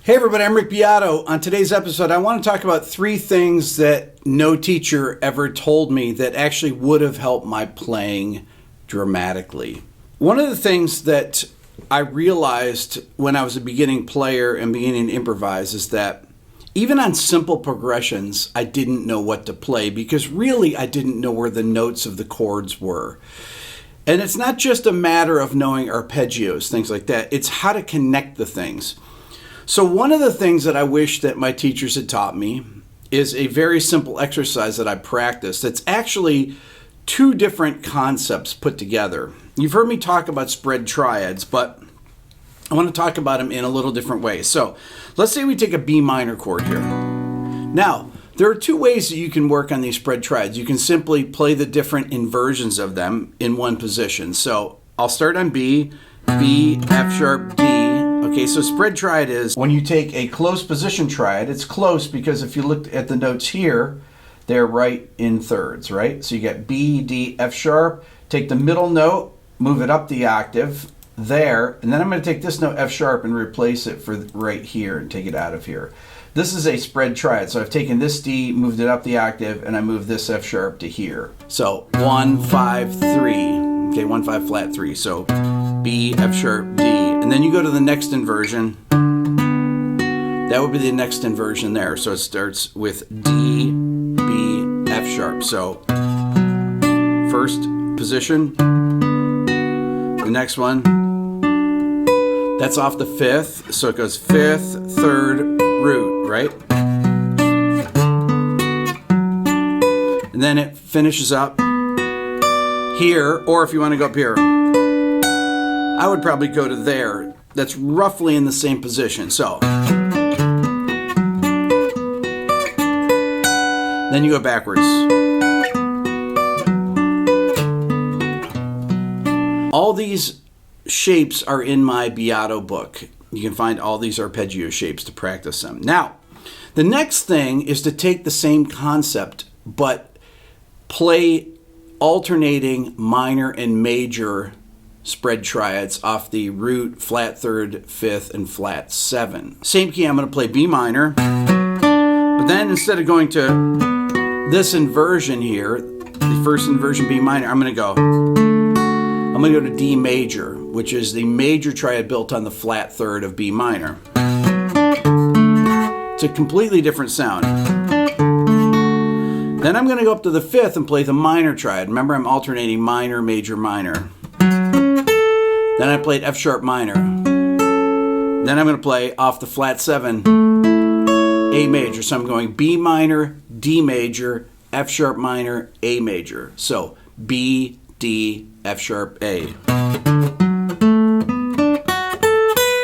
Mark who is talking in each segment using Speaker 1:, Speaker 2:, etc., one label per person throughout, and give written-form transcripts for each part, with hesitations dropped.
Speaker 1: Hey everybody, I'm Rick Beato. On today's episode, I want to talk about 3 things that no teacher ever told me that actually would have helped my playing dramatically. One of the things that I realized when I was a beginning player and beginning to improvise is that even on simple progressions, I didn't know what to play because really I didn't know where the notes of the chords were. And it's not just a matter of knowing arpeggios, things like that. It's how to connect the things. So one of the things that I wish that my teachers had taught me is a very simple exercise that I practiced. It's actually 2 different concepts put together. You've heard me talk about spread triads, but I want to talk about them in a little different way. So let's say we take a B minor chord here. Now, there are 2 ways that you can work on these spread triads. You can simply play the different inversions of them in one position. So I'll start on B, F sharp, D. Okay, so spread triad is when you take a close position triad. It's close because if you look at the notes here, they're right in thirds, right? So you get B, D, F sharp, take the middle note, move it up the octave there, and then I'm going to take this note F sharp and replace it for right here and take it out of here. This is a spread triad. So I've taken this D, moved it up the octave, and I moved this F sharp to here. So 1, 5, 3. Okay, 1, 5, flat 3. So B, F sharp, D. And then you go to the next inversion. That would be the next inversion there. So it starts with D, B, F sharp. So first position. The next one. That's off the 5th. So it goes 5th, 3rd, root, right? And then it finishes up here, or if you want to go up here, I would probably go to there. That's roughly in the same position. So then you go backwards. All these shapes are in my Beato book. You can find all these arpeggio shapes to practice them. Now, the next thing is to take the same concept, but play alternating minor and major spread triads off the root, flat 3rd, 5th, and flat 7. Same key, I'm going to play B minor. But then instead of going to this inversion here, the first inversion B minor, I'm going to go to D major, which is the major triad built on the flat 3rd of B minor. It's a completely different sound. Then I'm going to go up to the 5th and play the minor triad. Remember, I'm alternating minor, major, minor. Then I played F sharp minor. Then I'm going to play off the flat 7, A major. So I'm going B minor, D major, F sharp minor, A major. So B, D, F sharp, A.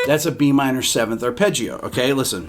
Speaker 1: That's a B minor 7th arpeggio. Okay, listen.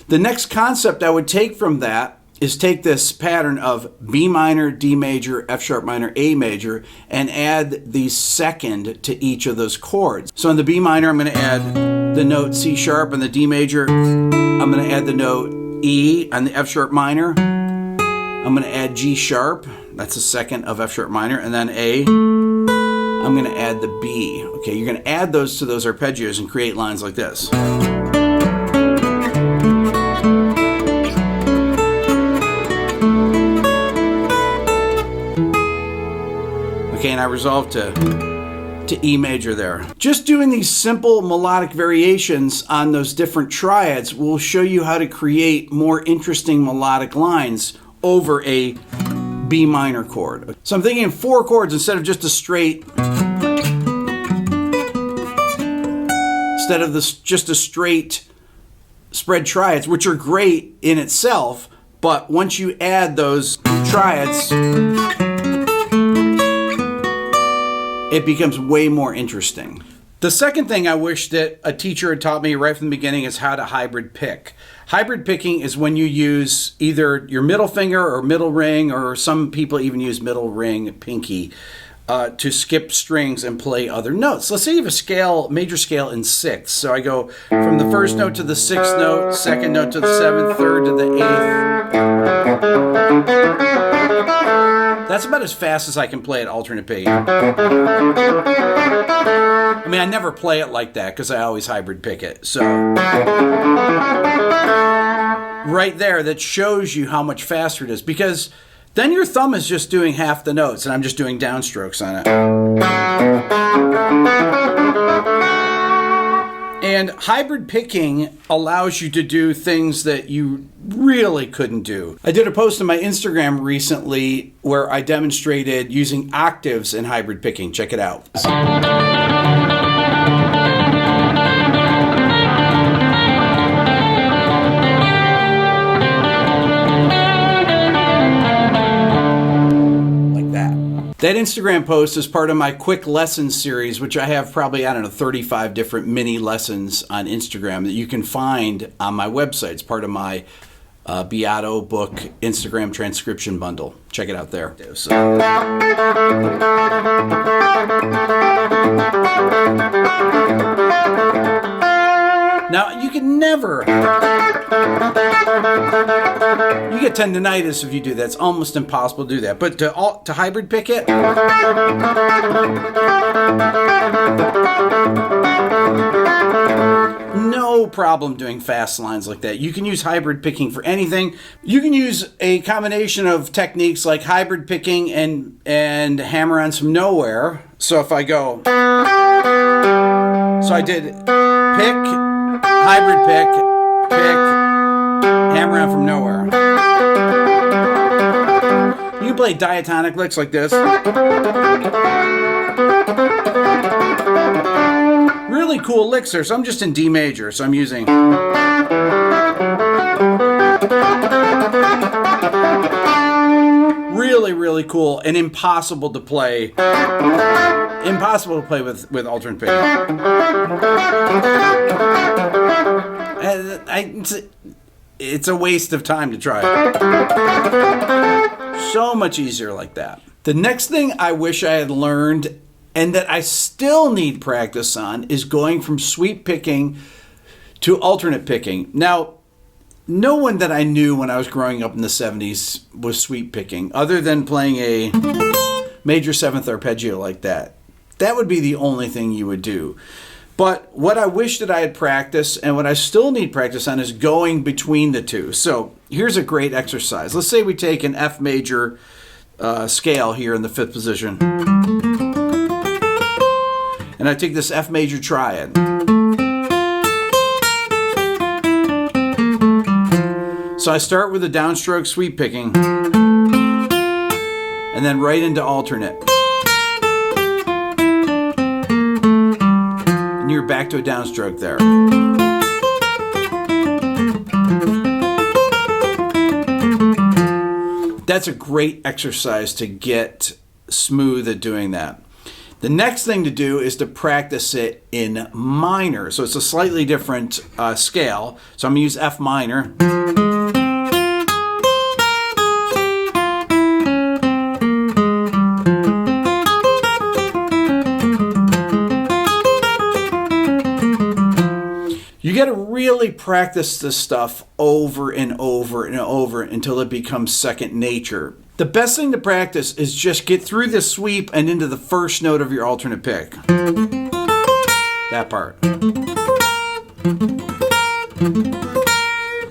Speaker 1: The next concept I would take from that is take this pattern of B minor, D major, F sharp minor, A major, and add the second to each of those chords. So on the B minor, I'm going to add the note C sharp. On the D major, I'm going to add the note E. On the F sharp minor, I'm going to add G sharp. That's the second of F sharp minor. And then A, I'm going to add the B. Okay, you're going to add those to those arpeggios and create lines like this. Okay, and I resolved to E major there. Just doing these simple melodic variations on those different triads will show you how to create more interesting melodic lines over a B minor chord. So I'm thinking 4 chords instead of just a straight, just a straight spread triads, which are great in itself, but once you add those triads, it becomes way more interesting. The second thing I wish that a teacher had taught me right from the beginning is how to hybrid pick. Hybrid picking is when you use either your middle finger or middle ring, or some people even use middle ring, pinky, to skip strings and play other notes. Let's say you have a scale, major scale in sixths. So I go from the first note to the sixth note, second note to the seventh, third to the eighth. That's about as fast as I can play it alternate picking. mean, I never play it like that because I always hybrid pick it. So right there, that shows you how much faster it is, because then your thumb is just doing half the notes and I'm just doing downstrokes on it. And hybrid picking allows you to do things that you really couldn't do. I did a post on my Instagram recently where I demonstrated using octaves in hybrid picking. Check it out. That Instagram post is part of my quick lessons series, which I have probably, 35 different mini lessons on Instagram that you can find on my website. It's part of my Beato book Instagram transcription bundle. Check it out there. Now, you can never... You get tendinitis if you do that. It's almost impossible to do that. But to hybrid pick it... No problem doing fast lines like that. You can use hybrid picking for anything. You can use a combination of techniques like hybrid picking and hammer on from nowhere. So if I go... So I did pick, hybrid pick, hammer on from nowhere. You can play diatonic licks like this. Really cool licks there. So I'm just in D major. So I'm using... Really, really cool and impossible to play. Impossible to play with alternate picking. It's a waste of time to try it. So much easier like that. The next thing I wish I had learned, and that I still need practice on, is going from sweep picking to alternate picking. Now, no one that I knew when I was growing up in the 70s was sweep picking, other than playing a major 7th arpeggio like that. That would be the only thing you would do. But what I wish that I had practiced, and what I still need practice on, is going between the two. So here's a great exercise. Let's say we take an F major scale here in the 5th position. And I take this F major triad. So I start with a downstroke sweep picking, and then right into alternate. And you're back to a downstroke there. That's a great exercise to get smooth at doing that. The next thing to do is to practice it in minor. So it's a slightly different scale. So I'm going to use F minor. You got to really practice this stuff over and over and over until it becomes second nature. The best thing to practice is just get through this sweep and into the first note of your alternate pick. That part.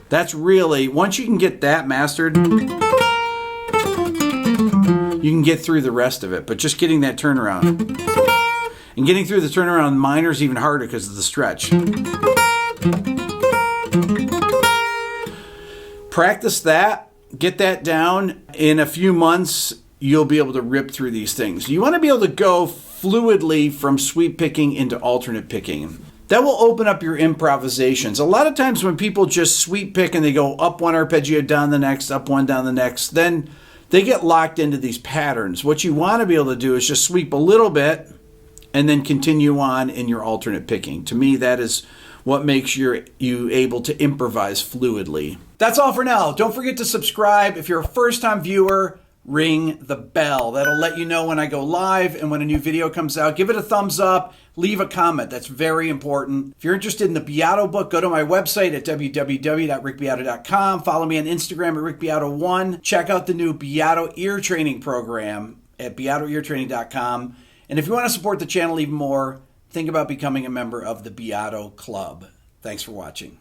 Speaker 1: That's really, once you can get that mastered, you can get through the rest of it. But just getting that turnaround. And getting through the turnaround in minor is even harder because of the stretch. Practice that. Get that down. In a few months, you'll be able to rip through these things. You want to be able to go fluidly from sweep picking into alternate picking. That will open up your improvisations. A lot of times when people just sweep pick and they go up one arpeggio, down the next, up one, down the next, then they get locked into these patterns. What you want to be able to do is just sweep a little bit and then continue on in your alternate picking. To me, that is what makes you able to improvise fluidly. That's all for now. Don't forget to subscribe. If you're a first-time viewer, ring the bell. That'll let you know when I go live and when a new video comes out. Give it a thumbs up. Leave a comment. That's very important. If you're interested in the Beato book, go to my website at www.rickbeato.com. Follow me on Instagram at rickbeato1. Check out the new Beato ear training program at beatoeartraining.com. And if you want to support the channel even more, think about becoming a member of the Beato Club. Thanks for watching.